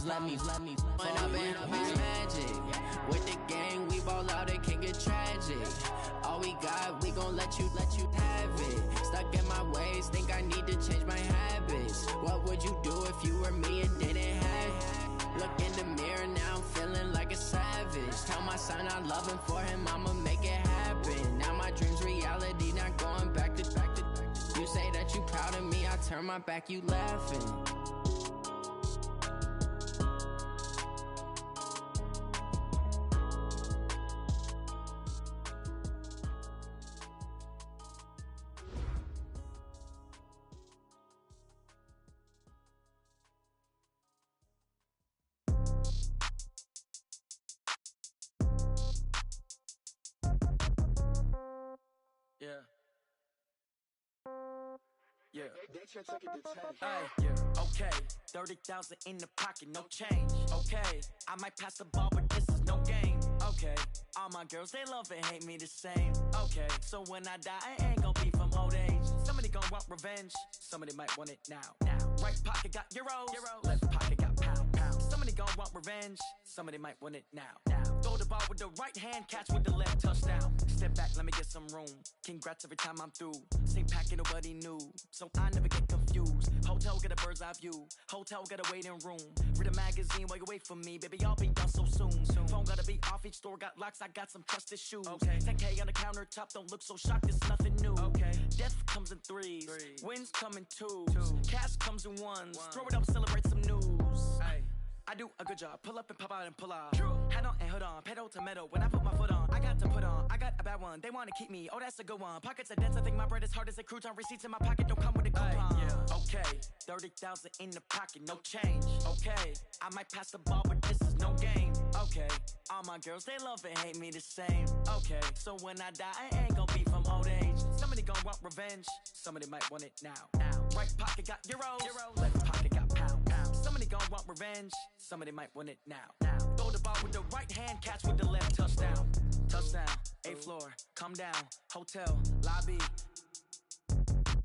moms let me. When I've been magic. With the gang, we ball out, it can get tragic. All we got, we gon' let you have it. Stuck in my ways, think I need to change my habits. What would you do if you were me and didn't have it? Look in the mirror, now I'm feeling like a savage. Tell my son I love him, for him I'ma make it happen. Now my dream's reality, not going back to. You say that you proud of me, I turn my back, you laughing. Yeah. Hey, yeah. Okay, 30,000 in the pocket, no change. Okay, I might pass the ball, but this is no game. Okay, all my girls, they love and hate me the same. Okay, so when I die, I ain't gon' be from old age. Somebody gon' want revenge, somebody might want it now. Right pocket got euros, left pocket got pound. Somebody gon' want revenge, somebody might want it now. Throw the ball with the right hand, catch with the left, touchdown. Step back, let me get some room. Congrats every time I'm through. Same packet, nobody knew, so I never get confused. Hotel get a bird's eye view, hotel get a waiting room. Read a magazine while you wait for me, baby, I'll be done so soon. Phone gotta be off, each store got locks, I got some trusted shoes. 10K on the countertop, don't look so shocked, it's nothing new. Death comes in threes, wins come in twos, cash comes in ones. Throw it up, celebrate some news. I do a good job, pull up and pop out and pull out. Head on and hood on, pedal to metal. When I put my foot on, I got to put on. I got a bad one, they wanna keep me, oh that's a good one. Pockets are dense, I think my bread is hard as a crouton. Receipts in my pocket don't come with a coupon. Okay, 30,000 in the pocket, no change. Okay, I might pass the ball, but this is no game. Okay, all my girls, they love and hate me the same. Okay, so when I die, I ain't gon' be from old age. Somebody gon' want revenge, somebody might want it now. Right pocket got euros, left pocket got pound. Somebody gon' want revenge, somebody might want it now. Throw the ball with the right hand, catch with the left, touchdown. Touchdown, 8th floor, come down, hotel, lobby.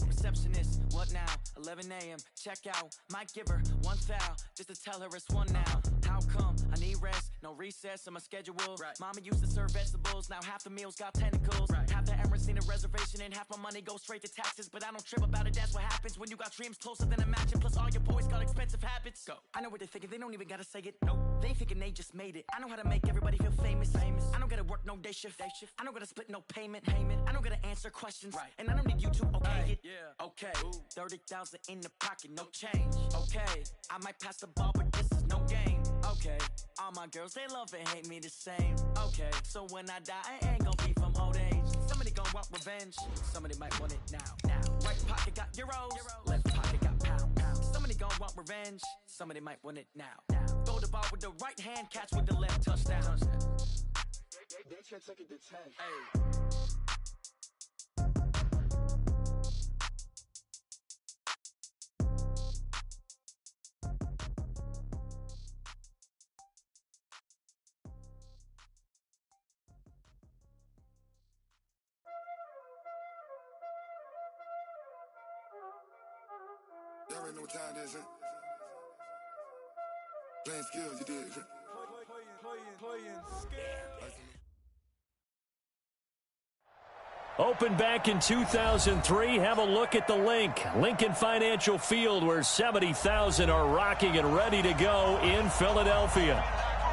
Receptionist, what now? 11 a.m., check out. Might give her one foul, just to tell her it's one now. How come? I need rest, no recess in my schedule. Mama used to serve vegetables, now half the meals got tentacles. Half the Emirates need a reservation and half my money goes straight to taxes. But I don't trip about it, that's what happens when you got dreams closer than a mansion. Plus all your boys got expensive habits. Go. I know what they're thinking, they don't even gotta say it. Nope. They thinking they just made it. I know how to make everybody feel famous. I don't gotta work no day shift. I don't gotta split no payment. I don't gotta answer questions. And I don't need you to okay it. Okay, 30,000 in the pocket, no change. Okay, I might pass the ball, but this is no game. Okay, all my girls, they love and hate me the same. Okay, so when I die, I ain't gon' be from old age. Somebody gon' want revenge, somebody might want it now. Right pocket got euros, left pocket got pound. Somebody gon' want revenge, somebody might want it now. Throw the ball with the right hand, catch with the left, touchdown. They can't take it to 10. Y'all already know what time it is, huh? Playing skills, you did. Playing skills. Opened back in 2003, have a look at the link. Lincoln Financial Field, where 70,000 are rocking and ready to go in Philadelphia.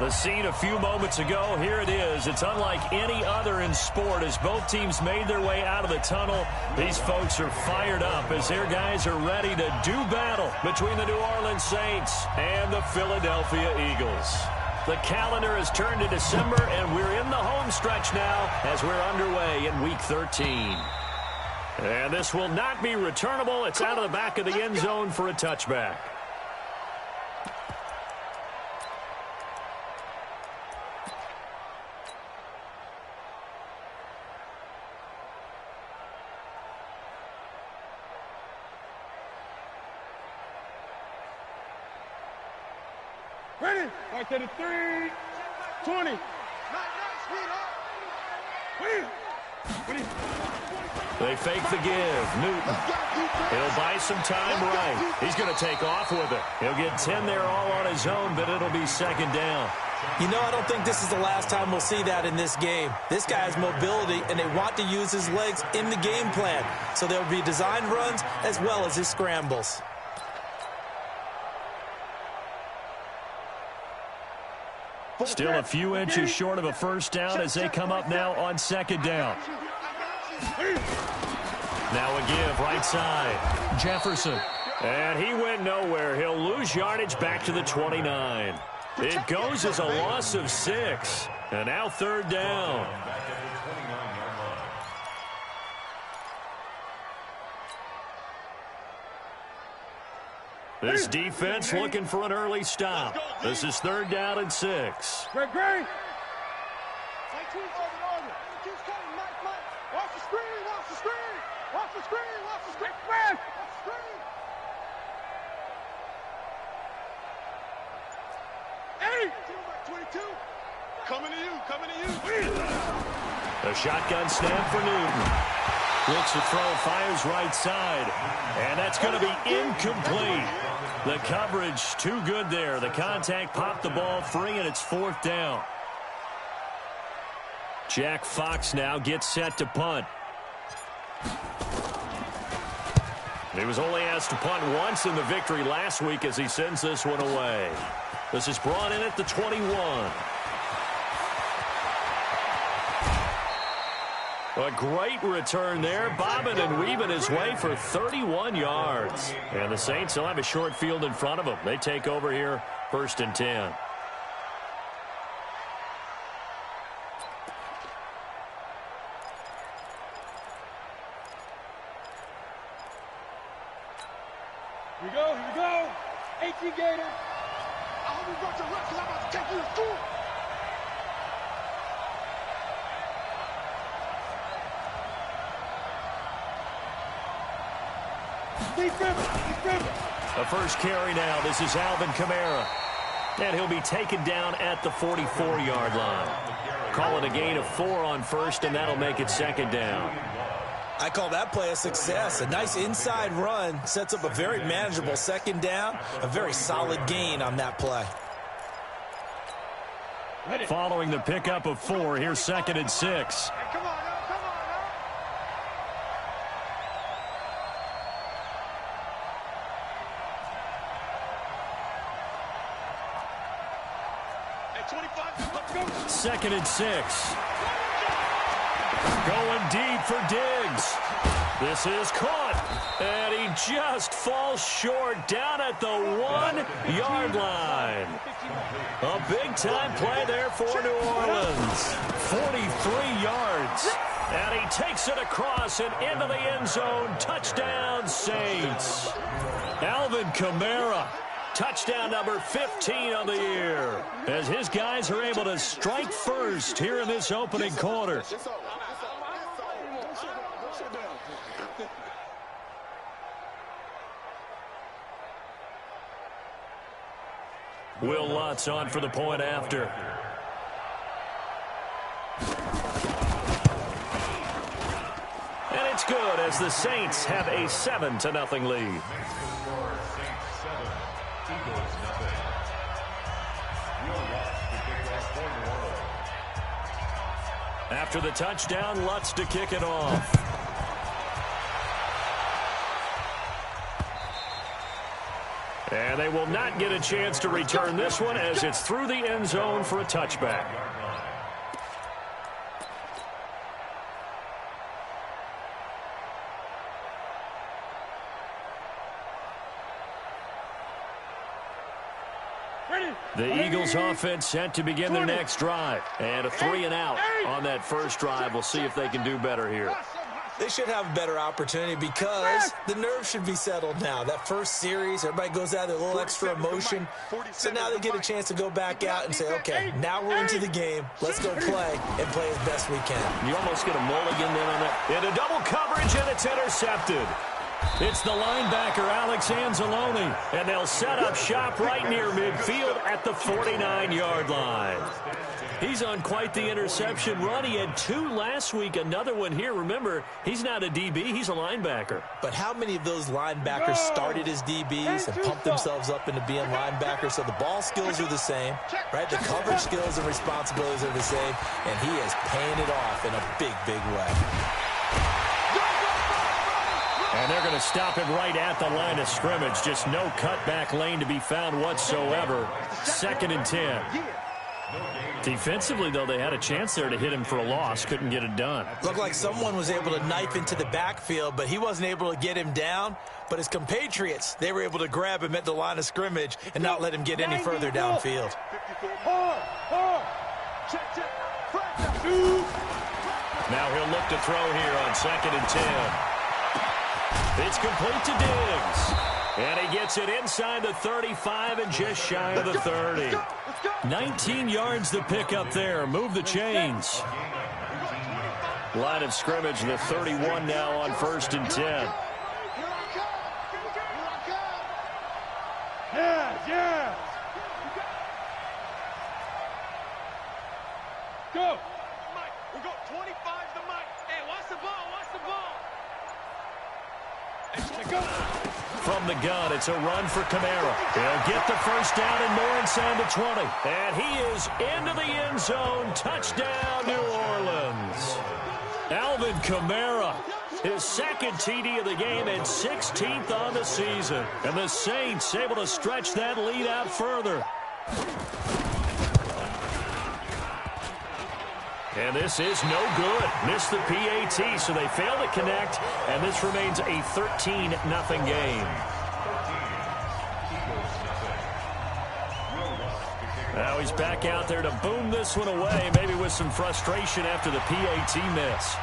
The scene a few moments ago, here it is. It's unlike any other in sport as both teams made their way out of the tunnel. These folks are fired up as their guys are ready to do battle between the New Orleans Saints and the Philadelphia Eagles. The calendar has turned to December, and we're in the home stretch now as we're underway in Week 13. And this will not be returnable. It's out of the back of the end zone for a touchback. Ready? Right to the 3, 20. They fake the give. Newton. He'll buy some time right. He's going to take off with it. He'll get 10 there all on his own, but it'll be second down. You know, I don't think this is the last time we'll see that in this game. This guy has mobility, and they want to use his legs in the game plan. So there will be designed runs as well as his scrambles. Still a few inches short of a first down as they come up now on second down. Now a give right side. Jefferson. And he went nowhere. He'll lose yardage back to the 29. It goes as a loss of 6. And now third down. This defense looking for an early stop. This is third down and 6. Great. Watch the screen. Eddie! 22. Coming to you. A shotgun snap for Newton. Looks to throw, fires right side. And that's going to be incomplete. The coverage too good there. The contact popped the ball free, and it's fourth down. Jack Fox now gets set to punt. He was only asked to punt once in the victory last week as he sends this one away. This is brought in at the 21. A great return there, bobbing and weaving his way for 31 yards. And the Saints will have a short field in front of them. They take over here, first and 10. Here we go. 18 Gator. I hope you brought your reps because I'm about to take you to school. The first carry now. This is Alvin Kamara. And he'll be taken down at the 44-yard line. Call it a gain of 4 on first, and that'll make it second down. I call that play a success. A nice inside run sets up a very manageable second down. A very solid gain on that play. Following the pickup of 4, here's second and 6. Come on now. Hey, 25, let's go. Second and 6. Going deep for Diggs. This is caught. And he just falls short down at the 1-yard line. A big-time play there for New Orleans. 43 yards. And he takes it across and into the end zone. Touchdown, Saints. Alvin Kamara. Touchdown number 15 on the year. As his guys are able to strike first here in this opening quarter. Will Lutz on for the point after. And it's good as the Saints have a 7-0 lead. After the touchdown, Lutz to kick it off. And they will not get a chance to return this one as it's through the end zone for a touchback. The Eagles offense set to begin their next drive. And a 3-and-out on that first drive. We'll see if they can do better here. They should have a better opportunity because the nerves should be settled now. That first series, everybody goes out with a little extra emotion. So now they get a chance to go back out and say, okay, now we're into the game. Let's go play and play as best we can. You almost get a mulligan then on that. Into double coverage, and it's intercepted. It's the linebacker, Alex Anzalone, and they'll set up shop right near midfield at the 49-yard line. He's on quite the interception run. He had 2 last week, another one here. Remember, he's not a DB, he's a linebacker. But how many of those linebackers started as DBs and pumped themselves up into being linebackers? So the ball skills are the same, right? The coverage skills and responsibilities are the same, and he is paying it off in a big, big way. And they're going to stop him right at the line of scrimmage. Just no cutback lane to be found whatsoever. 2nd and 10. Defensively, though, they had a chance there to hit him for a loss. Couldn't get it done. Looked like someone was able to knife into the backfield, but he wasn't able to get him down. But his compatriots, they were able to grab him at the line of scrimmage and not let him get any further downfield. Now he'll look to throw here on 2nd and 10. It's complete to Diggs. And he gets it inside the 35 and just shy of the 30. 19 yards to pick up there. Move the chains. Line of scrimmage, the 31 now on 1st and 10. Yeah. Go. Mike, we go 25 to Mike. Hey, watch the ball. From the gun, it's a run for Kamara. He'll get the first down and more inside the 20. And he is into the end zone. Touchdown, New Orleans. Alvin Kamara, his 2nd TD of the game and 16th on the season. And the Saints able to stretch that lead out further. And this is no good. Missed the PAT, so they fail to connect, and this remains a 13-0 game. Now he's back out there to boom this one away, maybe with some frustration after the PAT miss.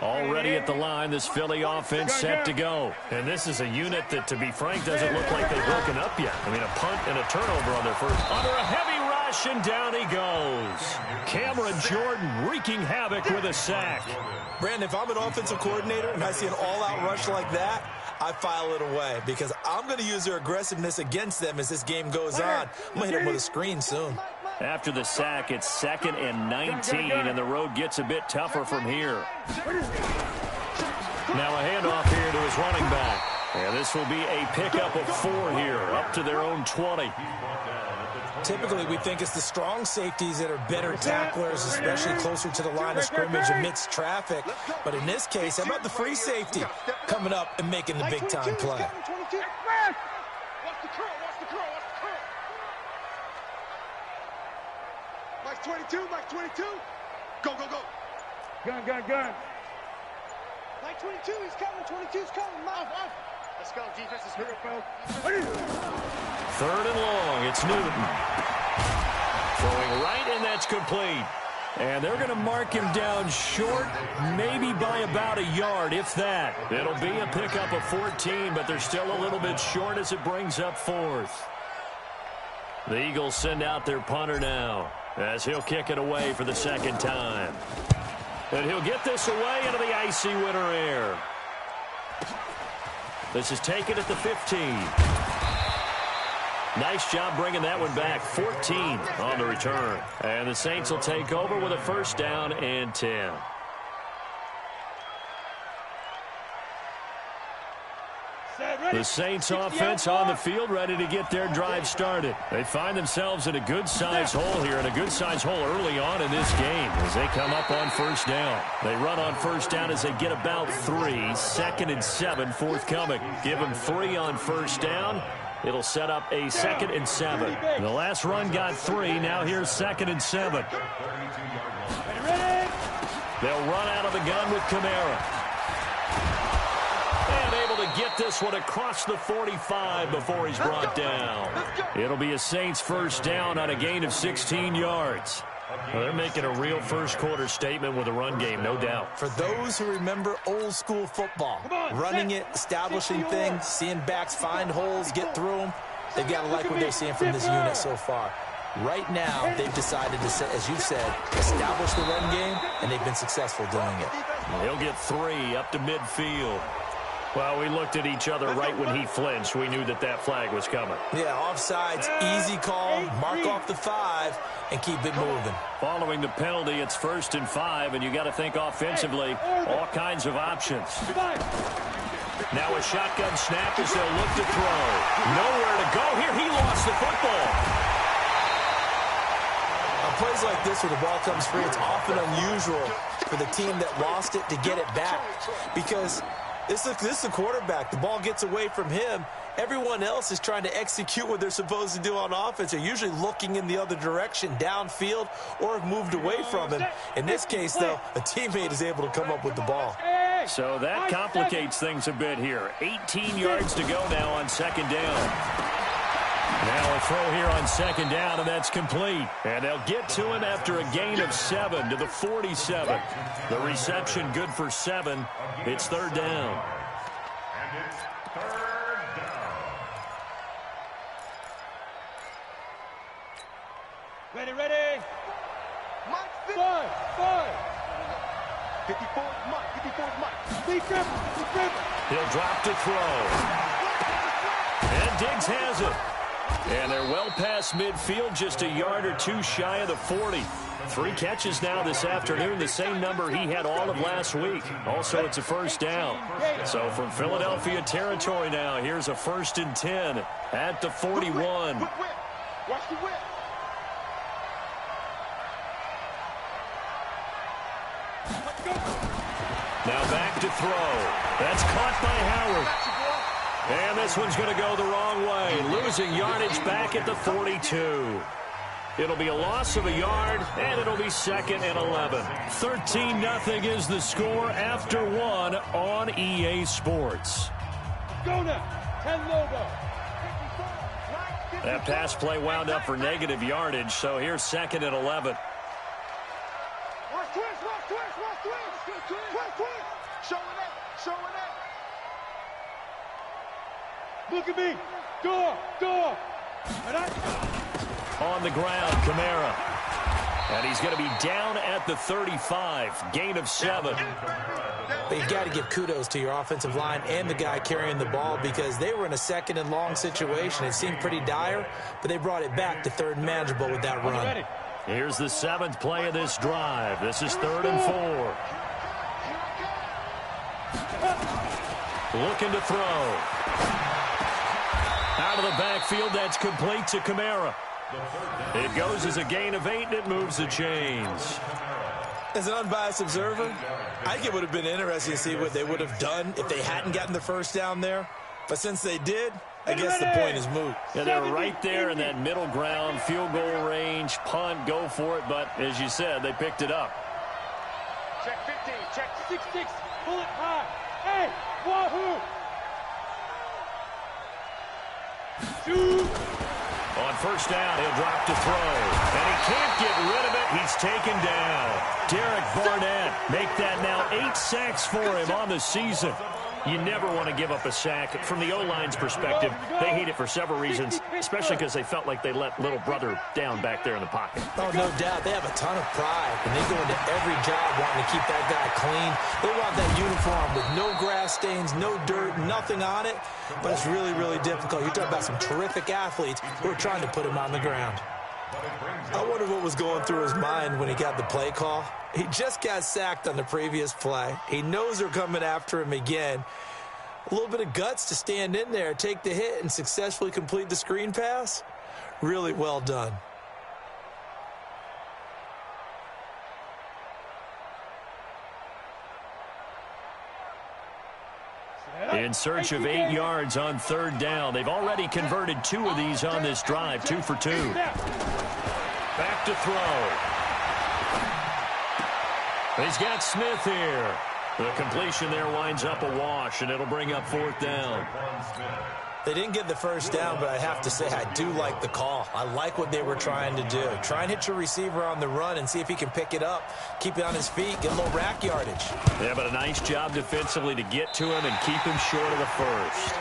Already at the line, this Philly offense set to go. And this is a unit that, to be frank, doesn't look like they've broken up yet. I mean, a punt and a turnover on their first. Under a heavy rush, and down he goes. Cameron Jordan wreaking havoc with a sack. Brandon, if I'm an offensive coordinator and I see an all-out rush like that, I file it away because I'm going to use their aggressiveness against them as this game goes on. I'm going to hit them with a screen soon. After the sack, it's 2nd and 19, and the road gets a bit tougher from here. Now a handoff here to his running back. And this will be a pickup of 4 here, up to their own 20. Typically, we think it's the strong safeties that are better tacklers, especially closer to the line of scrimmage amidst traffic. But in this case, how about the free safety coming up and making the big-time play? Mike's 22. Go. Gun. Mike 22, he's coming. 22's coming. Mike. Let's go. Defense is here, folks. 3rd and long. It's Newton. Throwing right, and that's complete. And they're going to mark him down short, maybe by about a yard, if that. It'll be a pickup of 14, but they're still a little bit short as it brings up 4th. The Eagles send out their punter now, as he'll kick it away for the 2nd time. And he'll get this away into the icy winter air. This is taken at the 15. Nice job bringing that one back. 14 on the return. And the Saints will take over with a 1st down and 10. The Saints offense on the field, ready to get their drive started. They find themselves in a good-sized hole here, and a good-sized hole early on in this game as they come up on 1st down. They run on 1st down as they get about 3. 2nd and 7 forthcoming. Give them 3 on 1st down. It'll set up a 2nd and 7. The last run got 3. Now here's 2nd and 7. They'll run out of the gun with Kamara. And able to get this one across the 45 before he's brought down. It'll be a Saints 1st down on a gain of 16 yards. Well, they're making a real first-quarter statement with a run game, no doubt. For those who remember old-school football, running it, establishing things, seeing backs find holes, get through them, they've got to like what they're seeing from this unit so far. Right now, they've decided to, as you said, establish the run game, and they've been successful doing it. He'll get 3 up to midfield. Well, we looked at each other right when he flinched. We knew that that flag was coming. Yeah, offsides, easy call, mark off the 5, and keep it moving. Following the penalty, it's 1st and 5, and you got to think offensively, all kinds of options. Now a shotgun snap as they'll look to throw. Nowhere to go here. He lost the football. On plays like this where the ball comes free, it's often unusual for the team that lost it to get it back because this is the quarterback. The ball gets away from him. Everyone else is trying to execute what they're supposed to do on offense. They're usually looking in the other direction, downfield, or have moved away from him. In this case, though, a teammate is able to come up with the ball. So that complicates things a bit here. 18 yards to go now on 2nd down. Now a throw here on 2nd down, and that's complete. And they'll get to him after a gain of 7 to the 47. The reception good for 7. It's 3rd down. And it's 3rd down. Ready. Mike, 5. 54 Mike. He'll drop to throw. And Diggs has it. And they're well past midfield, just a yard or 2 shy of the 40. 3 catches now this afternoon, the same number he had all of last week. Also, it's a 1st down. So from Philadelphia territory now, here's a 1st and 10 at the 41. Watch the whip. Now back to throw. That's caught by Howard. And this one's going to go the wrong way, losing yardage back at the 42. It'll be a loss of a yard, and it'll be 2nd and 11. 13-0 is the score after 1 on EA Sports. Go now. 10 logo. That pass play wound up for negative yardage, so here's 2nd and 11. Watch twist. Showing it. Look at me. Door. On the ground, Kamara. And he's going to be down at the 35. Gain of 7. But you've got to give kudos to your offensive line and the guy carrying the ball because they were in a 2nd and long situation. It seemed pretty dire, but they brought it back to 3rd and manageable with that run. Here's the 7th play of this drive. This is 3rd and 4. Looking to throw. Out of the backfield, that's complete to Kamara. It goes as a gain of 8, and it moves the chains. As an unbiased observer, I think it would have been interesting to see what they would have done if they hadn't gotten the 1st down there. But since they did, I guess the point is moot. Yeah, they were right there in that middle ground, field goal range, punt, go for it. But as you said, they picked it up. Check 15, check 6, pull it high. Hey, wahoo! Shoot! On 1st down, he'll drop to throw. And he can't get rid of it. He's taken down. Derek Barnett make that now 8 sacks for him on the season. You never want to give up a sack. From the O-line's perspective, they hate it for several reasons, especially because they felt like they let little brother down back there in the pocket. Oh, no doubt. They have a ton of pride, and they go into every job wanting to keep that guy clean. They want that uniform with no grass stains, no dirt, nothing on it, but it's really, really difficult. You're talking about some terrific athletes who are trying to put him on the ground. I wonder what was going through his mind when he got the play call. He just got sacked on the previous play. He knows they're coming after him again. A little bit of guts to stand in there, take the hit, and successfully complete the screen pass. Really well done. In search of 8 yards on 3rd down. They've already converted 2 of these on this drive, 2 for 2. Back to throw. He's got Smith here. The completion there winds up a wash, and it'll bring up 4th down. They didn't get the first down, but I have to say I do like the call. I like what they were trying to do. Try and hit your receiver on the run and see if he can pick it up, keep it on his feet, get a little rack yardage. Yeah, but a nice job defensively to get to him and keep him short of the first.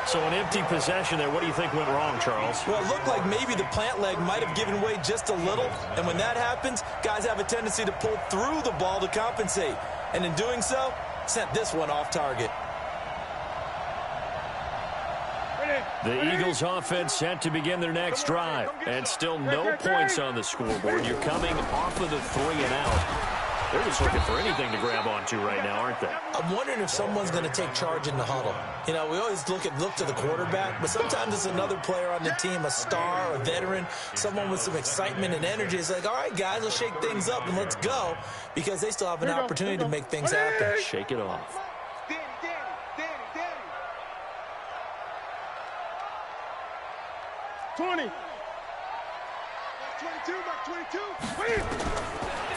So an empty possession there. What do you think went wrong, Charles? Well, it looked like maybe the plant leg might have given way just a little, and when that happens, guys have a tendency to pull through the ball to compensate, and in doing so, sent this one off target. The Eagles offense set to begin their next drive. And still no points on the scoreboard. You're coming off of the 3 and out. They're just looking for anything to grab onto right now, aren't they? I'm wondering if someone's going to take charge in the huddle. You know, we always look to the quarterback, but sometimes it's another player on the team, a star, a veteran, someone with some excitement and energy. It's like, all right, guys, let's shake things up and let's go, because they still have an opportunity to make things happen. Shake it off. 20. 22, back 22.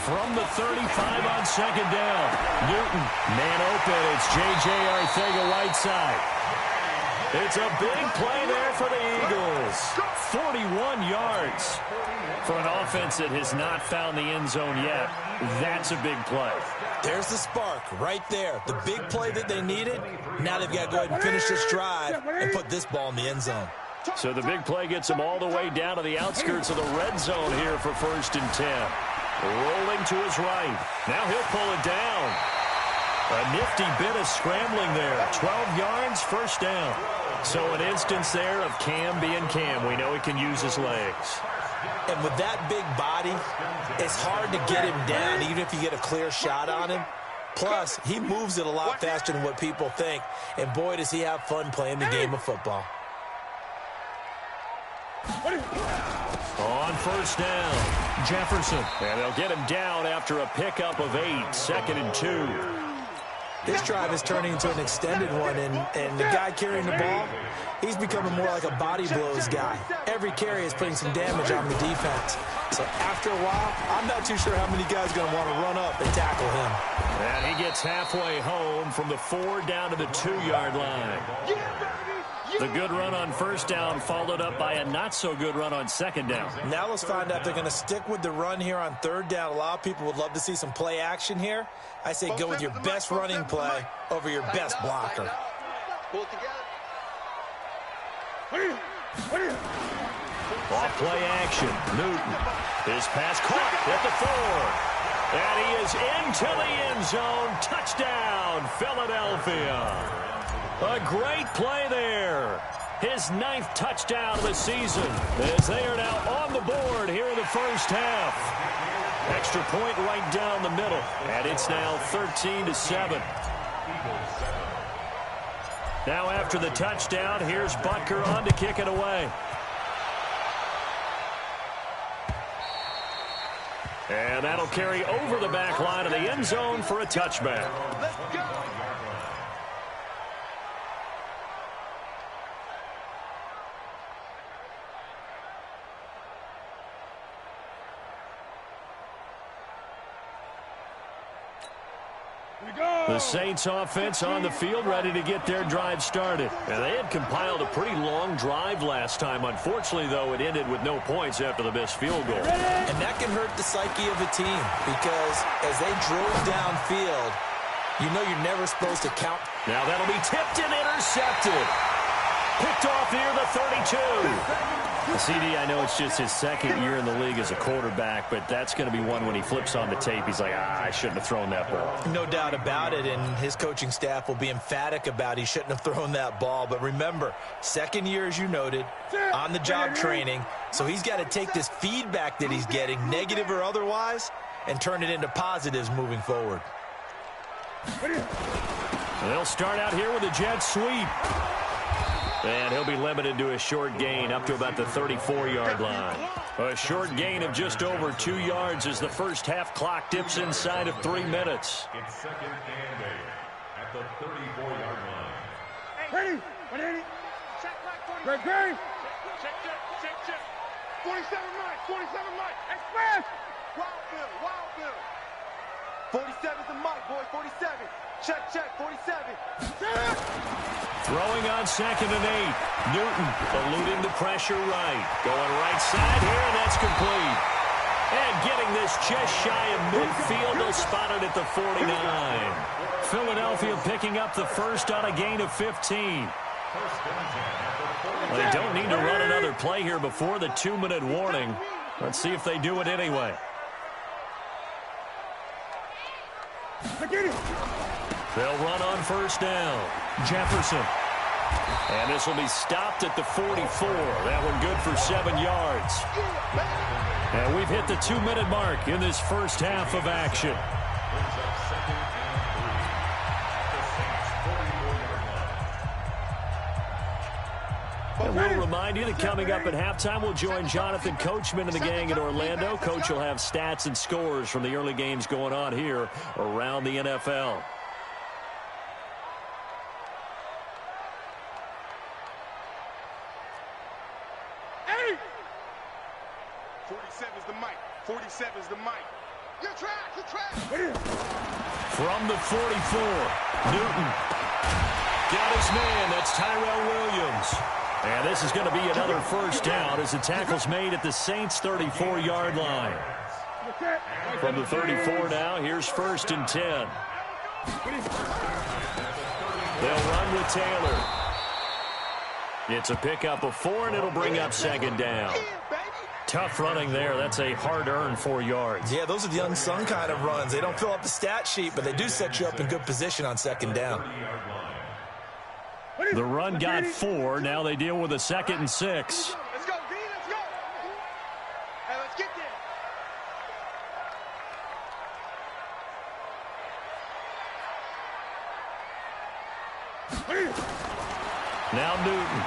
From the 35 on second down. Newton, man open. It's J.J. Arcega-Whiteside. It's a big play there for the Eagles. 41 yards. For an offense that has not found the end zone yet, that's a big play. There's the spark right there. The big play that they needed. Now they've got to go ahead and finish this drive and put this ball in the end zone. So the big play gets him all the way down to the outskirts of the red zone here for 1st and 10. Rolling to his right. Now he'll pull it down. A nifty bit of scrambling there. 12 yards, 1st down. So an instance there of Cam being Cam. We know he can use his legs. And with that big body, it's hard to get him down, even if you get a clear shot on him. Plus, he moves it a lot faster than what people think. And boy, does he have fun playing the game of football. On 1st down, Jefferson. And they'll get him down after a pickup of 8, 2nd and 2. This drive is turning into an extended one, and the guy carrying the ball, he's becoming more like a body blows guy. Every carry is putting some damage on the defense. So after a while, I'm not too sure how many guys are going to want to run up and tackle him. And he gets halfway home from the 4 down to the 2-yard line. The good run on 1st down followed up by a not-so-good run on 2nd down. Now let's find out if they're going to stick with the run here on 3rd down. A lot of people would love to see some play action here. I say go with your best running play over your best blocker. Off play action. Newton. His pass caught at the 4. And he is into the end zone. Touchdown, Philadelphia. A great play there. His 9th touchdown of the season, as they are now on the board here in the 1st half. Extra point right down the middle, and it's now 13-7. Now after the touchdown, here's Butker on to kick it away. And that'll carry over the back line of the end zone for a touchback. Let's go. The Saints offense on the field, ready to get their drive started. And they had compiled a pretty long drive last time. Unfortunately, though, it ended with no points after the missed field goal. And that can hurt the psyche of a team, because as they drove downfield, you know you're never supposed to count. Now that'll be tipped and intercepted. Picked off near the 32. CD, I know it's just his 2nd year in the league as a quarterback, but that's going to be one when he flips on the tape. He's like, I shouldn't have thrown that ball. No doubt about it, and his coaching staff will be emphatic about he shouldn't have thrown that ball. But remember, 2nd year, as you noted, on-the-job training, so he's got to take this feedback that he's getting, negative or otherwise, and turn it into positives moving forward. They'll start out here with a jet sweep. And he'll be limited to a short gain up to about the 34-yard line. A short gain of just over 2 yards as the 1st half clock dips inside of 3 minutes. It's 2nd and 8 at the 34-yard line. Ready? Ready? Check back 40. Ready? Check. 47 Mike. 47 Mike. Express. Wild Bill. 47's the Mike, boy. 47. Check. 47. Check. Throwing on 2nd and 8. Newton eluding the pressure right. Going right side here, and that's complete. And getting this just shy of midfield. They'll spot it at the 49. Philadelphia picking up the first on a gain of 15. They don't need to run another play here before the 2-minute warning. Let's see if they do it anyway. They'll run on first down. Jefferson. And this will be stopped at the 44. That one good for 7 yards. And we've hit the 2-minute mark in this first half of action. And we'll remind you that coming up at halftime, we'll join Jonathan Coachman and the gang in Orlando. Coach will have stats and scores from the early games going on here around the NFL. Hey! 47's the mic. 47's the mic. You're trash. You're trash. From the 44, Newton got his man. That's Tyrell Williams. And this is going to be another first down as the tackle's made at the Saints' 34-yard line. From the 34 now, here's 1st and 10. They'll run with Taylor. It's a pickup of 4, and it'll bring up 2nd down. Tough running there. That's a hard-earned 4 yards. Yeah, those are the unsung kind of runs. They don't fill up the stat sheet, but they do set you up in good position on 2nd down. The run got 4. Now they deal with a 2nd and 6. Let's go, D. Let's go. Hey, let's get there. Now Newton.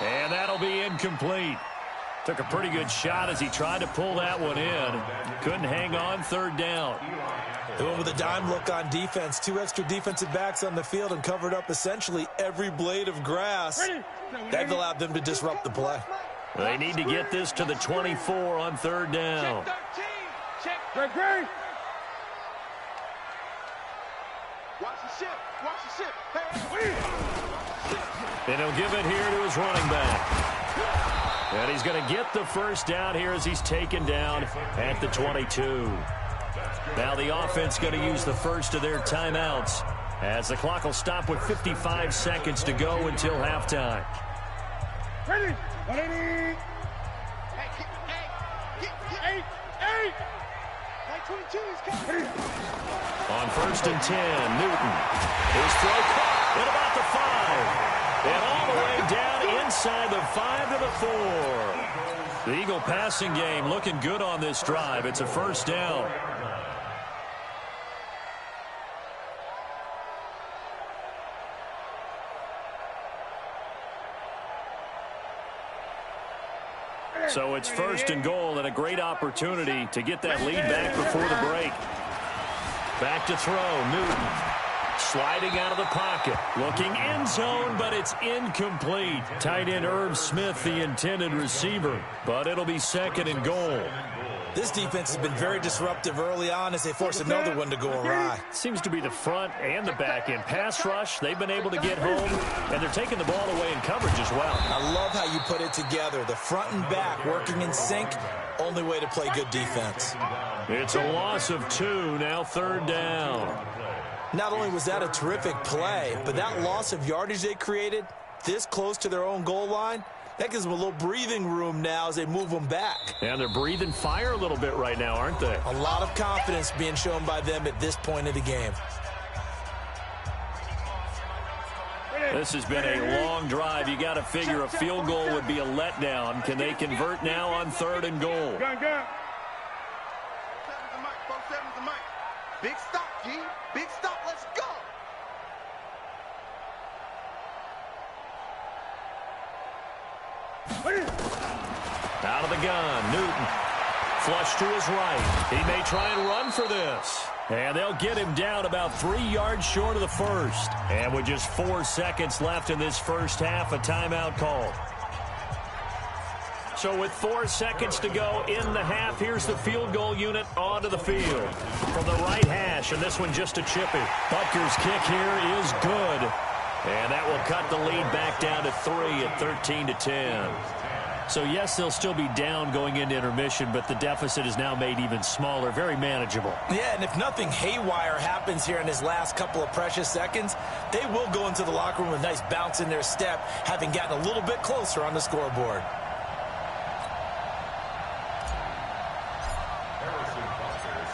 And that'll be incomplete. Took a pretty good shot as he tried to pull that one in. Couldn't hang on. 3rd down. They went with a dime look on defense. 2 extra defensive backs on the field and covered up essentially every blade of grass. That allowed them to disrupt the play. They need to get this to the 24 on 3rd down. Check 13. Check. Watch the ship. Watch the ship. Hey. And he'll give it here to his running back. And he's going to get the first down here as he's taken down at the 22. Now the offense going to use the first of their timeouts as the clock will stop with 55 seconds to go until halftime. Ready. 180. Hey. 22 is coming. On 1st and 10, Newton. His throw caught at about the 5. And all the way down inside the 5 to the 4. The Eagle passing game looking good on this drive. It's a first down. So it's 1st and goal and a great opportunity to get that lead back before the break. Back to throw, Newton. Sliding out of the pocket. Looking end zone, but it's incomplete. Tight end Irv Smith, the intended receiver. But it'll be 2nd and goal. This defense has been very disruptive early on as they force another one to go awry. Seems to be the front and the back end. Pass rush, they've been able to get home, and they're taking the ball away in coverage as well. I love how you put it together. The front and back working in sync. Only way to play good defense. It's a loss of 2, now 3rd down. Not only was that a terrific play, but that loss of yardage they created this close to their own goal line, that gives them a little breathing room now as they move them back. And they're breathing fire a little bit right now, aren't they? A lot of confidence being shown by them at this point of the game. This has been a long drive. You got to figure a field goal would be a letdown. Can they convert now on 3rd and goal? Big stop, G. Big stop. Let's go. Out of the gun, Newton. Flush to his right. He may try and run for this. And they'll get him down about 3 yards short of the first. And with just 4 seconds left in this first half, a timeout call. So with 4 seconds to go in the half, here's the field goal unit onto the field. From the right hash, and this one just a chippy. Butker's kick here is good. And that will cut the lead back down to 3 at 13-10. So, yes, they'll still be down going into intermission, but the deficit is now made even smaller, very manageable. Yeah, and if nothing haywire happens here in his last couple of precious seconds, they will go into the locker room with a nice bounce in their step, having gotten a little bit closer on the scoreboard.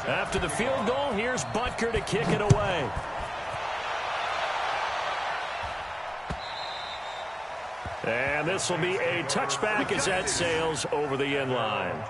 After the field goal, here's Butker to kick it away. And this will be a touchback as that sails over the end line.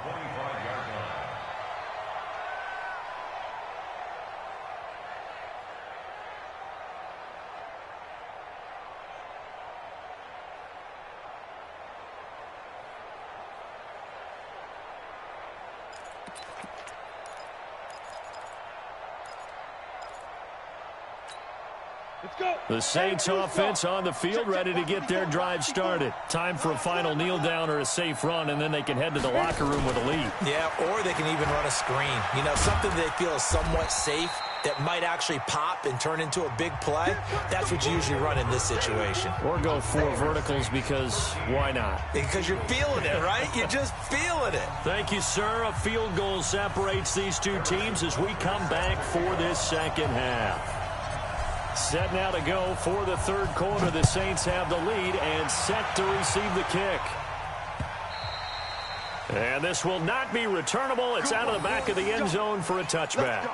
The Saints offense on the field, ready to get their drive started. Time for a final kneel down or a safe run, and then they can head to the locker room with a lead. Yeah, or they can even run a screen. You know, something they feel is somewhat safe that might actually pop and turn into a big play. That's what you usually run in this situation. Or go 4 verticals because why not? Because you're feeling it, right? You're just feeling it. Thank you, sir. A field goal separates these two teams as we come back for this second half. Set now to go for the third quarter. The Saints have the lead and set to receive the kick. And this will not be returnable. It's out of the back of the end zone for a touchback.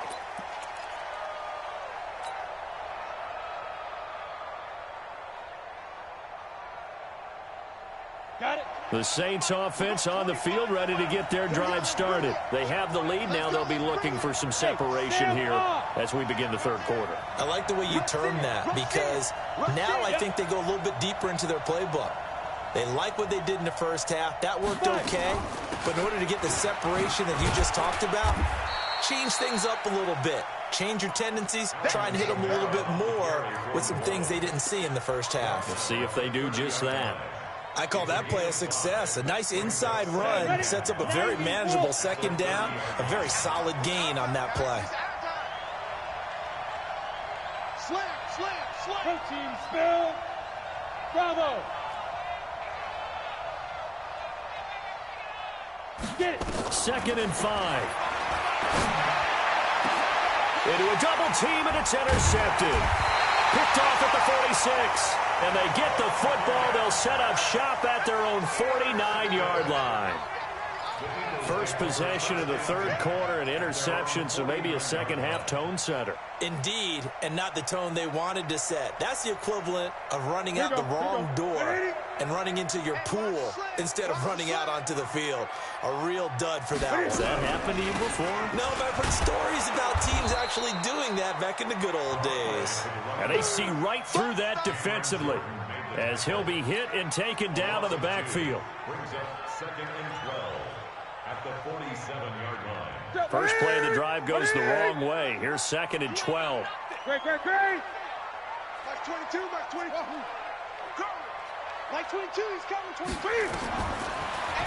Got it. The Saints offense on the field, ready to get their drive started. They have the lead. Now they'll be looking for some separation here as we begin the third quarter. I like the way you term that because now I think they go a little bit deeper into their playbook. They like what they did in the first half. That worked okay. But in order to get the separation that you just talked about, change things up a little bit. Change your tendencies, try and hit them a little bit more with some things they didn't see in the first half. We'll see if they do just that. I call that play a success. A nice inside run sets up a very manageable second down, a very solid gain on that play. Slam. Protein spill. Bravo. Get it. 2nd and 5. Into a double team, and it's intercepted. Picked off at the 46. And they get the football. They'll set up shop at their own 49-yard line. First possession of the third quarter, an interception, so maybe a second-half tone setter. Indeed, and not the tone they wanted to set. That's the equivalent of running out the wrong door and running into your pool instead of running out onto the field. A real dud for that one. Has that happened to you before? No, but I've heard stories about teams actually doing that back in the good old days. And they see right through that defensively as he'll be hit and taken down to the backfield. Brings up 2nd and 12 at the 47-yard line. First play of the drive goes the wrong way. Here's 2nd and 12. Great. Like 22, like 20. Like 22, he's coming, 23.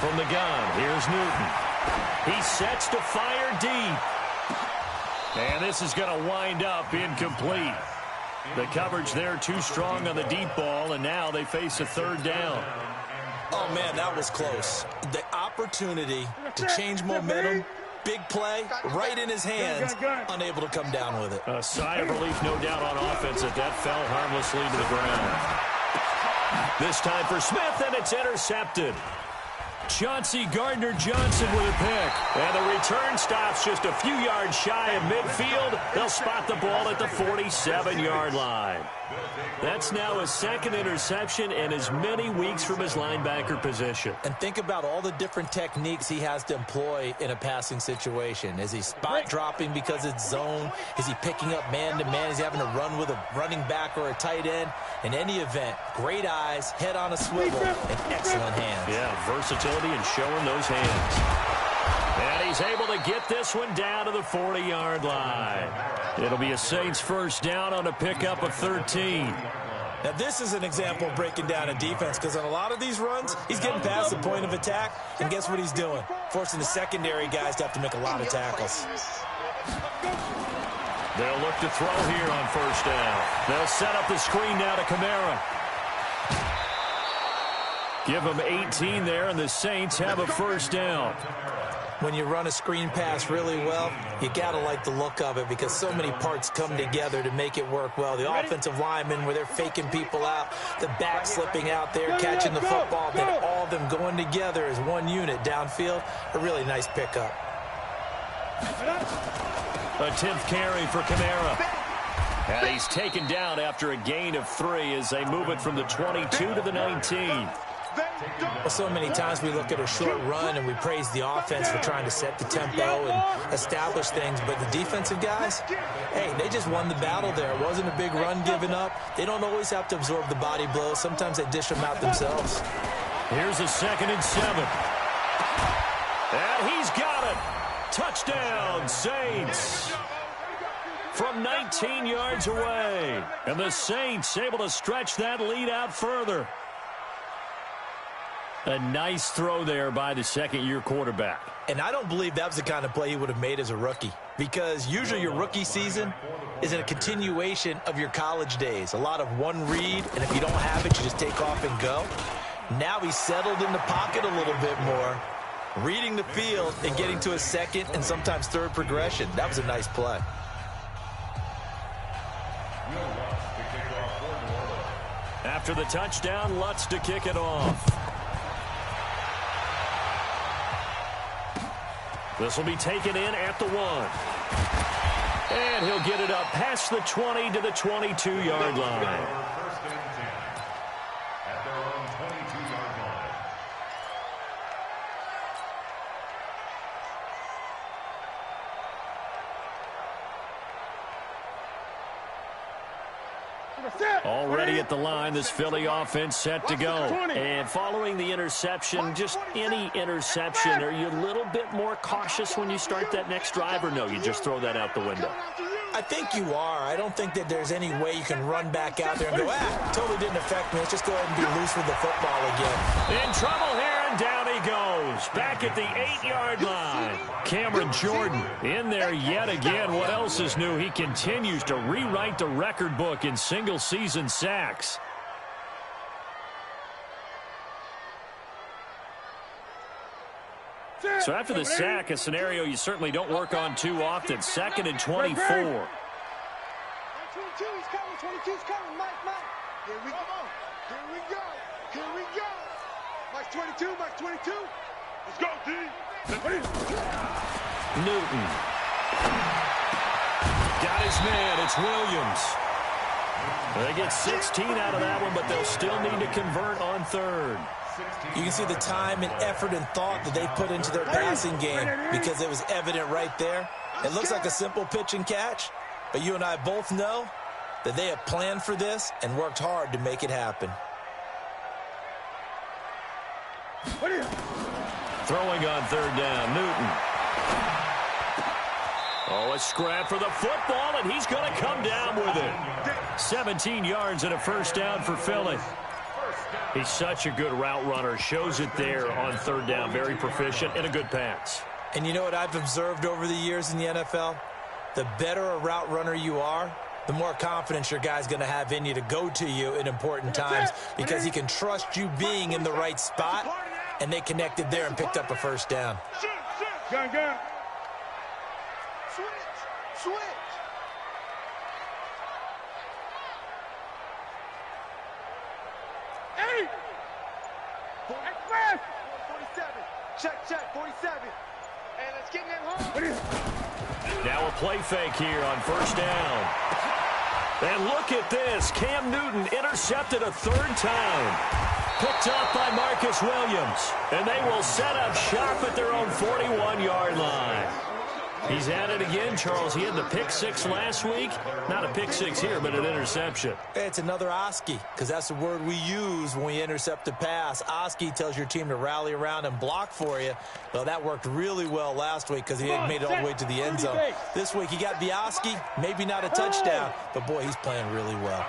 From the gun, here's Newton. He sets to fire deep. And this is going to wind up incomplete. The coverage there too strong on the deep ball, and now they face a third down. Oh, man, that was close. The opportunity to change momentum, big play, right in his hands, unable to come down with it. A sigh of relief, no doubt, on offense that fell harmlessly to the ground. This time for Smith, and it's intercepted. Chauncey Gardner-Johnson with a pick. And the return stops just a few yards shy of midfield. They'll spot the ball at the 47-yard line. That's now his 2nd interception and as many weeks from his linebacker position. And think about all the different techniques he has to employ in a passing situation. Is he spot dropping because it's zone? Is he picking up man-to-man? Is he having to run with a running back or a tight end? In any event, great eyes, head on a swivel, and excellent hands. Yeah, versatility and showing those hands. And he's able to get this one down to the 40-yard line. It'll be a Saints first down on a pickup of 13. Now, this is an example of breaking down a defense because on a lot of these runs, he's getting past the point of attack, and guess what he's doing? Forcing the secondary guys to have to make a lot of tackles. They'll look to throw here on first down. They'll set up the screen now to Kamara. Give them 18 there, and the Saints have a first down. When you run a screen pass really well, you got to like the look of it because so many parts come together to make it work well. The offensive linemen, where they're faking people out, the back slipping out there, catching the football, then all of them going together as one unit downfield. A really nice pickup. A 10th carry for Kamara. And he's taken down after a gain of 3 as they move it from the 22 to the 19. Well, so many times we look at a short run and we praise the offense for trying to set the tempo and establish things, but the defensive guys, hey, they just won the battle there. It wasn't a big run given up. They don't always have to absorb the body blows. Sometimes they dish them out themselves. Here's a 2nd and 7. And he's got it. Touchdown, Saints. From 19 yards away. And the Saints able to stretch that lead out further. A nice throw there by the second-year quarterback. And I don't believe that was the kind of play he would have made as a rookie, because usually your rookie season is a continuation of your college days. A lot of one read, and if you don't have it, you just take off and go. Now he's settled in the pocket a little bit more, reading the field and getting to a second and sometimes third progression. That was a nice play. After the touchdown, Lutz to kick it off. This will be taken in at the 1. And he'll get it up past the 20 to the 22-yard line. First and 10 at their own 22-yard line. Already at the line, this Philly offense set to go. And following the interception, just any interception, are you a little bit more cautious when you start that next drive, or no, you just throw that out the window? I think you are. I don't think that there's any way you can run back out there and go, totally didn't affect me. Let's just go ahead and be loose with the football again. In trouble here, and down he goes. Back at the 8-yard line. Cameron Jordan in there yet again. What else is new? He continues to rewrite the record book in single-season sacks. So after the sack, a scenario you certainly don't work on too often. 2nd and 24. 22's coming. 22's coming. Mike. Here we go. Mike 22. Let's go, D. Newton. Got his man. It's Williams. They get 16 out of that one, but they'll still need to convert on 3rd. You can see the time and effort and thought that they put into their passing game because it was evident right there. It looks like a simple pitch and catch, but you and I both know that they have planned for this and worked hard to make it happen. Throwing on 3rd down, Newton. Oh, a scrap for the football, and he's going to come down with it. 17 yards and a first down for Philly. He's such a good route runner. Shows it there on 3rd down. Very proficient and a good pass. And you know what I've observed over the years in the NFL? The better a route runner you are, the more confidence your guy's going to have in you to go to you in important times because he can trust you being in the right spot, and they connected there and picked up a first down. Gun. Switch. Hey! 47. Check. 47. And let's get that home. Now a play fake here on first down. And look at this. Cam Newton intercepted a 3rd time. Picked up by Marcus Williams. And they will set up shop at their own 41-yard line. He's at it again, Charles. He had the pick 6 last week. Not a pick 6 here, but an interception. It's another Oski, because that's the word we use when we intercept a pass. Oski tells your team to rally around and block for you. Well, that worked really well last week because he had made it all the way to the end zone. This week he got the Oski, maybe not a touchdown, but boy, he's playing really well.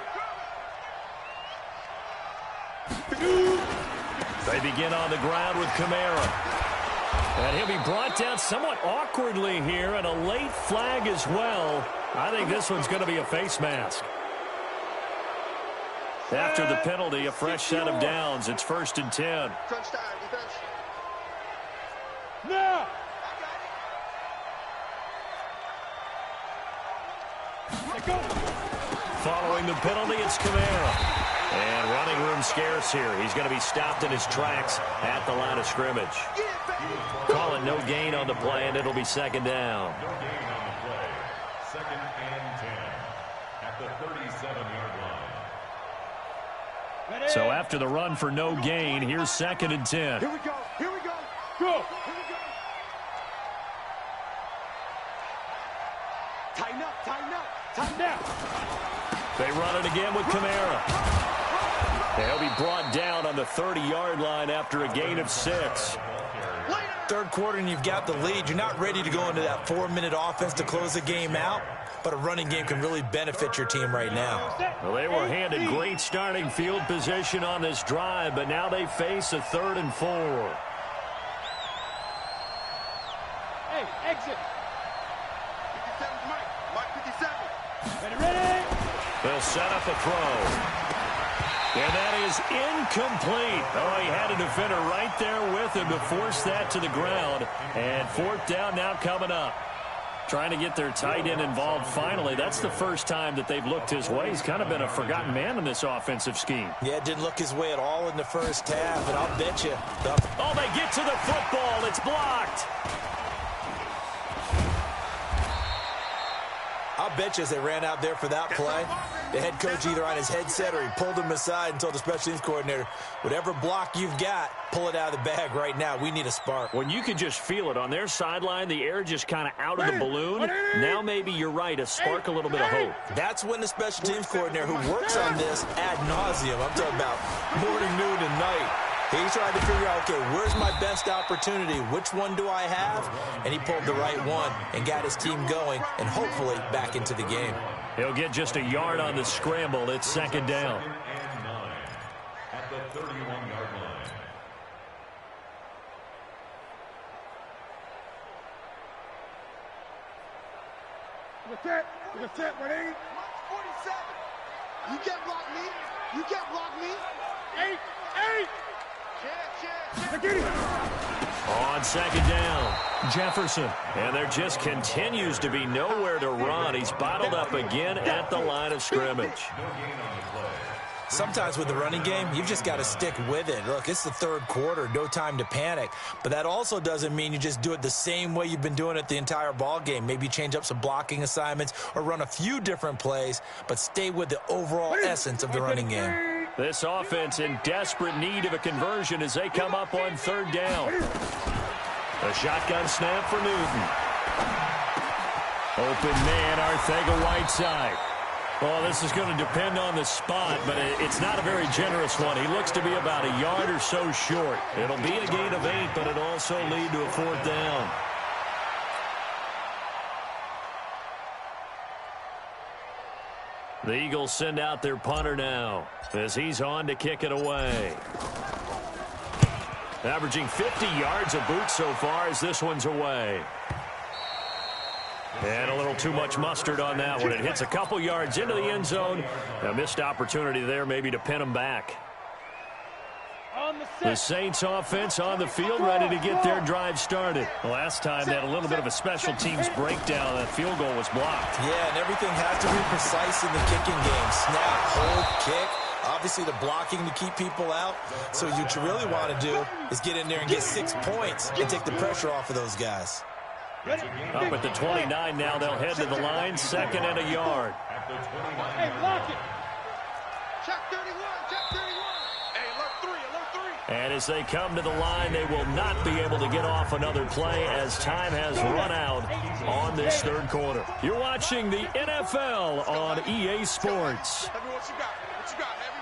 They begin on the ground with Kamara. And he'll be brought down somewhat awkwardly here, and a late flag as well. I think this one's going to be a face mask. After the penalty, a fresh set of downs. It's 1st and 10. Now. Following the penalty, it's Kamara. And running room scarce here. He's going to be stopped in his tracks at the line of scrimmage. Call it no gain on the play, and it'll be 2nd down. No gain on the play. 2nd and 10 at the 37-yard line. So after the run for no gain, here's 2nd and 10. Here we go. Here we go. Go. Here we go. Tighten up. Tighten up. Tighten down. They run it again with Kamara. They'll be brought down on the 30-yard line after a gain of 6. Third quarter and you've got the lead. You're not ready to go into that 4-minute offense to close the game out, but a running game can really benefit your team right now. Well, they were handed great starting field position on this drive, but now they face a 3rd and 4. Hey, exit. 57, Mike 57. Ready. They'll set up a throw. And that is incomplete. Oh, he had a defender right there with him to force that to the ground. And 4th down now coming up. Trying to get their tight end involved finally. That's the first time that they've looked his way. He's kind of been a forgotten man in this offensive scheme. Yeah, it didn't look his way at all in the first half, and I'll bet you. Oh, they get to the football. It's blocked. I'll bet you as they ran out there for that play, the head coach either on his headset or he pulled him aside and told the special teams coordinator, whatever block you've got, pull it out of the bag right now. We need a spark. When you can just feel it on their sideline, the air just kind of out of the balloon. Now maybe you're right, a spark a little bit of hope. That's when the special teams coordinator who works on this ad nauseum, I'm talking about morning, noon, and night, he's trying to figure out, okay, where's my best opportunity? Which one do I have? And he pulled the right one and got his team going and hopefully back into the game. He'll get just a yard on the scramble. It's 2nd down. 2nd and 9 at the 31-yard line. With that, 180. 47. You can't block me. You can't block me. 8. On 2nd down, Jefferson. And there just continues to be nowhere to run. He's bottled up again at the line of scrimmage. Sometimes with the running game, you've just got to stick with it. Look, it's the 3rd quarter, no time to panic. But that also doesn't mean you just do it the same way you've been doing it the entire ball game. Maybe change up some blocking assignments or run a few different plays, but stay with the overall essence of the running game. This offense in desperate need of a conversion as they come up on 3rd down. A shotgun snap for Newton. Open man, Arcega-Whiteside. Well, this is going to depend on the spot, but it's not a very generous one. He looks to be about a yard or so short. It'll be a gain of 8, but it'll also lead to a 4th down. The Eagles send out their punter now as he's on to kick it away. Averaging 50 yards a boot so far as this one's away. And a little too much mustard on that one. It hits a couple yards into the end zone. A missed opportunity there maybe to pin him back. The Saints offense on the field ready to get their drive started. Last time they had a little bit of a special teams breakdown. That field goal was blocked. Yeah, and everything has to be precise in the kicking game. Snap, hold, kick. Obviously, the blocking to keep people out. So what you really want to do is get in there and get 6 points and take the pressure off of those guys. Up at the 29 now. They'll head to the line. 2nd and a yard. Hey, block it. Check 31. Check 31. Hey, alert 3. And as they come to the line, they will not be able to get off another play as time has run out on this 3rd quarter. You're watching the NFL on EA Sports. Heavy, what you got? What you got, Heavy?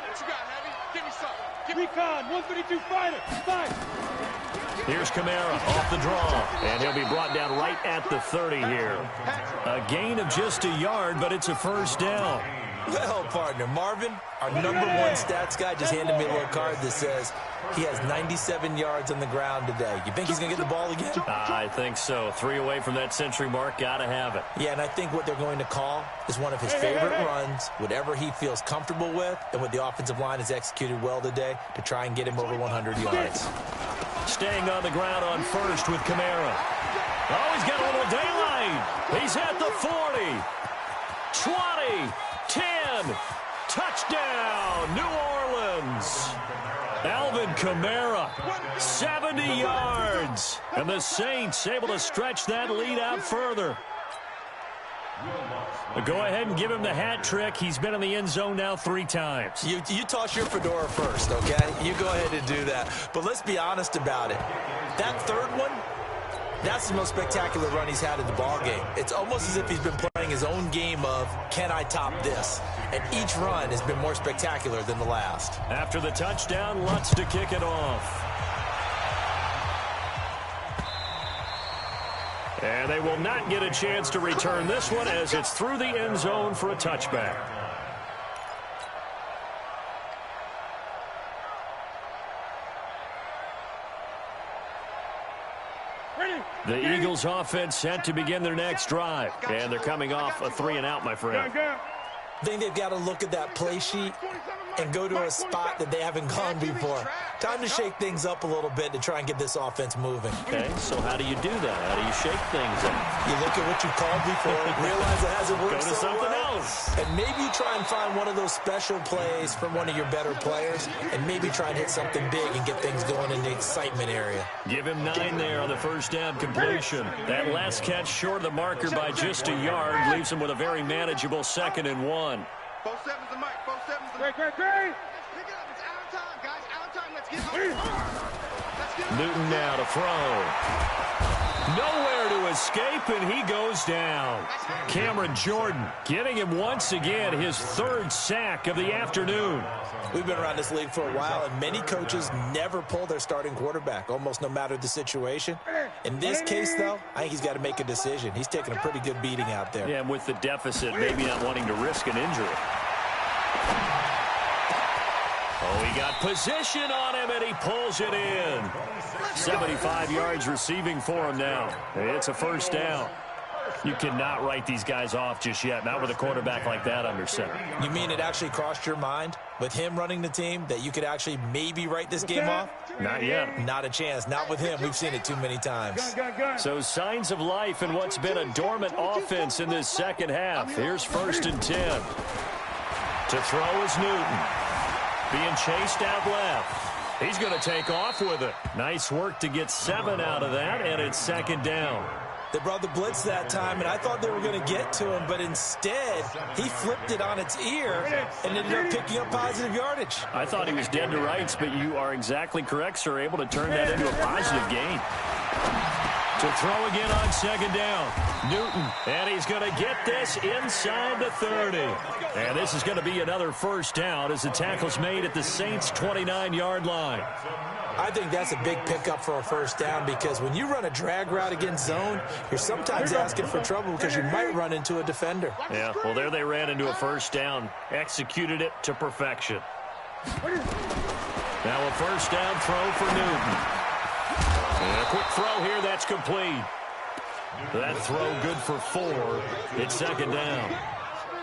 What you got, Heavy? Give me something. Recon, 152 fighter. Fight. Here's Kamara off the draw, and he'll be brought down right at the 30 here. A gain of just a yard, but it's a 1st down. Well, partner, Marvin, our #1 stats guy, just handed me a little card that says he has 97 yards on the ground today. You think he's going to get the ball again? I think so. 3 away from that century mark. Got to have it. Yeah, and I think what they're going to call is one of his favorite runs, whatever he feels comfortable with, and what the offensive line has executed well today to try and get him over 100 yards. Staying on the ground on first with Kamara. Oh, he's got a little daylight. He's at the 40. 20. 10. Touchdown, New Orleans. Alvin Kamara, 70 yards. And the Saints able to stretch that lead out further. But go ahead and give him the hat trick. He's been in the end zone now 3 times. You toss your fedora first, okay? You go ahead and do that. But let's be honest about it. That third one, that's the most spectacular run he's had in the ballgame. It's almost as if he's been playing his own game of, can I top this? And each run has been more spectacular than the last. After the touchdown, Lutz to kick it off. And they will not get a chance to return this one as it's through the end zone for a touchback. The Eagles offense set to begin their next drive. And they're coming off a 3-and-out, my friend. I think they've got to look at that play sheet and go to a spot that they haven't gone before. Time to shake things up a little bit to try and get this offense moving. Okay, so how do you do that? How do you shake things up? You look at what you called before, realize it hasn't worked Go to so something well, else. and maybe you try and find one of those special plays from one of your better players, and maybe try and hit something big and get things going in the excitement area. Give him 9 there on the first down completion. That last catch short of the marker by just a yard leaves him with a very manageable 2nd and 1. 4-7's the mic. 4-7's the mic. Great. Pick it up. It's out of time, guys. Out of time. Let's get it. Newton now to throw. Nowhere to escape, and he goes down. Cameron Jordan getting him once again his 3rd sack of the afternoon. We've been around this league for a while, and many coaches never pull their starting quarterback, almost no matter the situation. In this case, though, I think he's got to make a decision. He's taking a pretty good beating out there. Yeah, and with the deficit, maybe not wanting to risk an injury. Oh, he got position on him, and he pulls it in. 75 yards receiving for him now. It's a 1st down. You cannot write these guys off just yet, not with a quarterback like that under center. You mean it actually crossed your mind, with him running the team, that you could actually maybe write this game off? Not yet. Not a chance. Not with him. We've seen it too many times. So signs of life in what's been a dormant offense in this second half. Here's 1st and 10. To throw is Newton. Being chased out left. He's going to take off with it. Nice work to get 7 out of that, and it's 2nd down. They brought the blitz that time, and I thought they were going to get to him, but instead, he flipped it on its ear and ended up picking up positive yardage. I thought he was dead to rights, but you are exactly correct, sir. Able to turn that into a positive gain. To throw again on 2nd down. Newton, and he's going to get this inside the 30. And this is going to be another 1st down as the tackle's made at the Saints' 29-yard line. I think that's a big pickup for a 1st down, because when you run a drag route against zone, you're sometimes asking for trouble because you might run into a defender. Yeah, well, there they ran into a 1st down. Executed it to perfection. Now a 1st down throw for Newton. And a quick throw here, that's complete. That throw good for 4. It's 2nd down.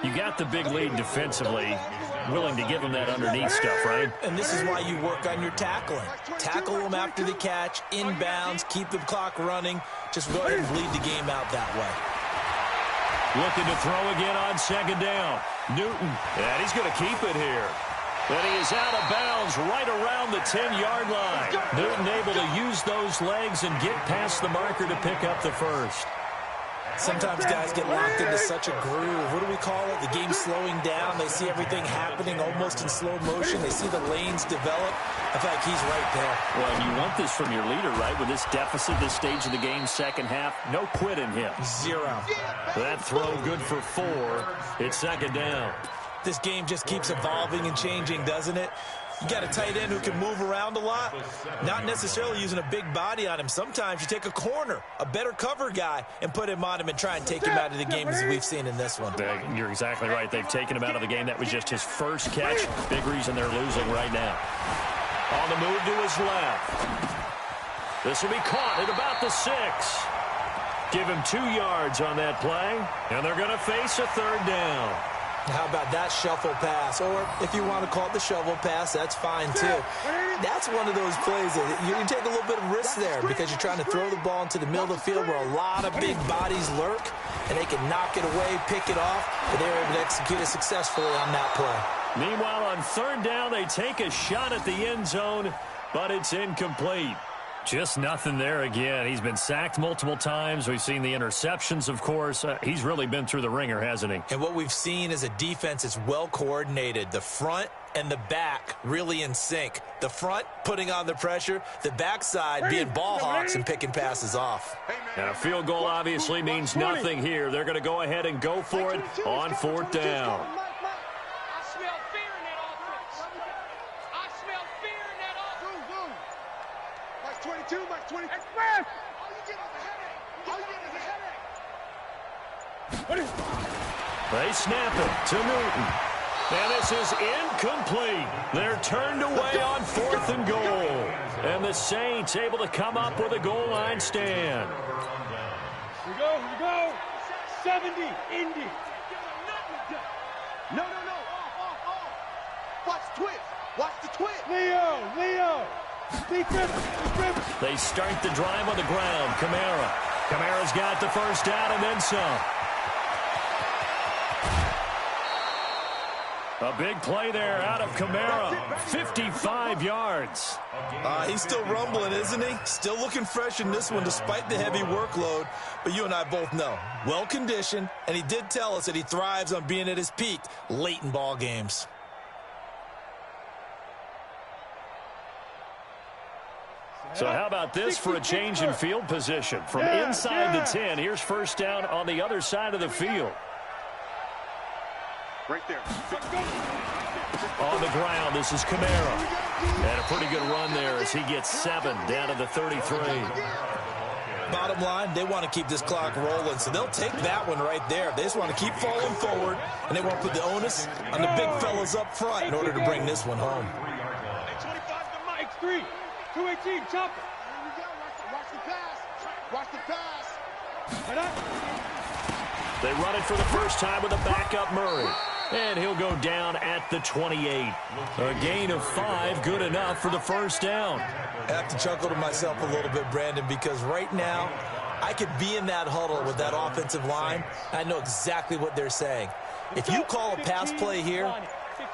You got the big lead defensively. Willing to give him that underneath stuff, right? And this is why you work on your tackling. Tackle them after the catch, inbounds, keep the clock running. Just go ahead and bleed the game out that way. Looking to throw again on 2nd down. Newton, and he's going to keep it here. And he is out of bounds right around the 10-yard line. Newton able to use those legs and get past the marker to pick up the 1st. Sometimes guys get locked into such a groove. What do we call it? The game's slowing down. They see everything happening almost in slow motion. They see the lanes develop. I feel like he's right there. Well, and you want this from your leader, right? With this deficit, this stage of the game, 2nd half, no quit in him. 0. That throw good for 4. It's 2nd down. This game just keeps evolving and changing, doesn't it? You got a tight end who can move around a lot, not necessarily using a big body on him. Sometimes you take a corner, a better cover guy, and put him on him and try and take him out of the game, as we've seen in this one. You're exactly right. They've taken him out of the game. That was just his first catch. Big reason they're losing right now. On the move to his left. This will be caught at about the 6. Give him 2 yards on that play, and they're going to face a 3rd down. How about that shuffle pass? Or if you want to call it the shovel pass, that's fine too. That's one of those plays that you can take a little bit of risk there because you're trying to throw the ball into the middle of the field where a lot of big bodies lurk, and they can knock it away, pick it off, and they were able to execute it successfully on that play. Meanwhile, on 3rd down, they take a shot at the end zone, but it's incomplete. Just nothing there again. He's been sacked multiple times. We've seen the interceptions, of course. He's really been through the ringer, hasn't he? And what we've seen is a defense that's well coordinated. The front and the back really in sync. The front putting on the pressure, the backside being ball hawks and picking passes off. And a field goal obviously means nothing here. They're going to go ahead and go for it on 4th down. 22, Mike 20. Express! All you get is a headache. All you get is a headache. They snap it to Newton. And this is incomplete. They're turned away on 4th and goal. And the Saints able to come up with a goal line stand. Here we go. 70, Indy. No. Off. Watch the twist. Watch the twist. Leo. They start the drive on the ground. Kamara's got the 1st down and then some. A big play there out of Kamara. 55 yards. He's still rumbling, isn't he? Still looking fresh in this one despite the heavy workload. But you and I both know, well-conditioned, and he did tell us that he thrives on being at his peak late in ball games. So how about this for a change in field position? From inside the 10, here's 1st down on the other side of the field. Right there. On the ground, this is Kamara. And a pretty good run there as he gets 7 down to the 33. Bottom line, they want to keep this clock rolling, so they'll take that one right there. They just want to keep falling forward, and they want to put the onus on the big fellas up front in order to bring this one home. 25 to Mike, 3. 218, chop it. Here we go. Watch the pass. Watch the pass. They run it for the first time with a backup Murray. And he'll go down at the 28. A gain of 5, good enough for the 1st down. I have to chuckle to myself a little bit, Brandon, because right now I could be in that huddle with that offensive line. I know exactly what they're saying. If you call a pass play here,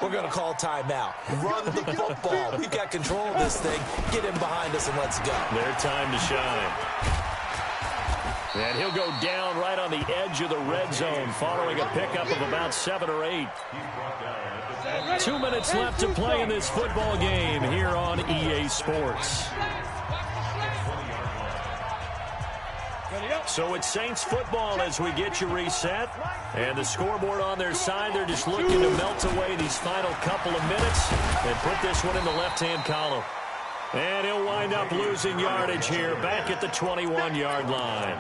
we're going to call timeout. Run the football. We've got control of this thing. Get him behind us and let's go. Their time to shine. And he'll go down right on the edge of the red zone following a pickup of about 7 or 8. 2 minutes left to play in this football game here on EA Sports. So it's Saints football as we get you reset. And the scoreboard on their side, they're just looking to melt away these final couple of minutes and put this one in the left-hand column. And he'll wind up losing yardage here back at the 21-yard line.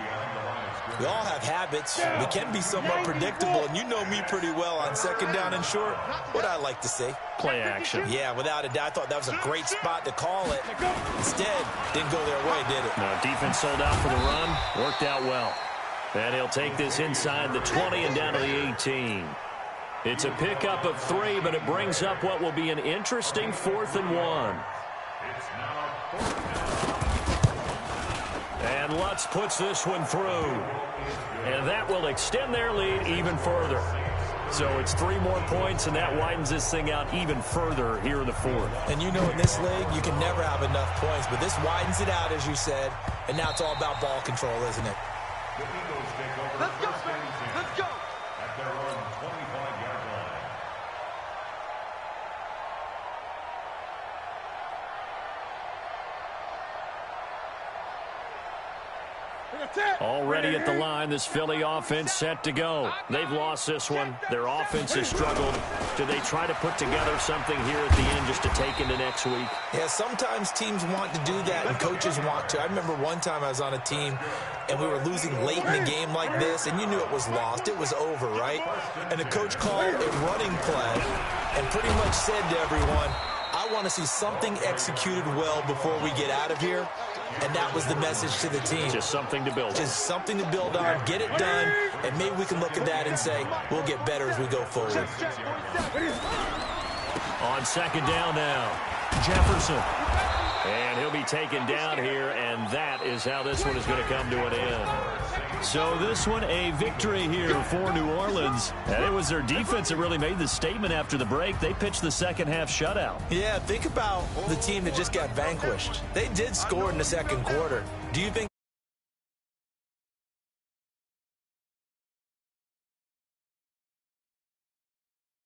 We all have habits. We can be somewhat predictable, and you know me pretty well on 2nd down and short. What I like to say. Play action. Yeah, without a doubt. I thought that was a great spot to call it. Instead, didn't go their way, did it? No, defense sold out for the run. Worked out well. And he'll take this inside the 20 and down to the 18. It's a pickup of 3, but it brings up what will be an interesting 4th and 1. And Lutz puts this one through. And that will extend their lead even further. So it's 3 more points, and that widens this thing out even further here in the 4th. And you know in this league, you can never have enough points, but this widens it out, as you said, and now it's all about ball control, isn't it? Let's go, man. Let's go. At their own 25-yard line. Already at the line, this Philly offense set to go. They've lost this one. Their offense has struggled. Do they try to put together something here at the end just to take into next week? Yeah, sometimes teams want to do that and coaches want to. I remember one time I was on a team and we were losing late in the game like this, and you knew it was lost. It was over, right? And the coach called a running play and pretty much said to everyone, I want to see something executed well before we get out of here. And that was the message to the team. Just something to build on. Just something to build on, get it done, and maybe we can look at that and say, we'll get better as we go forward. On second down now, Jefferson. And he'll be taken down here, and that is how this one is going to come to an end. So this one, a victory here for New Orleans. And it was their defense that really made the statement after the break. They pitched the second half shutout. Yeah, think about the team that just got vanquished. They did score in the second quarter. Do you think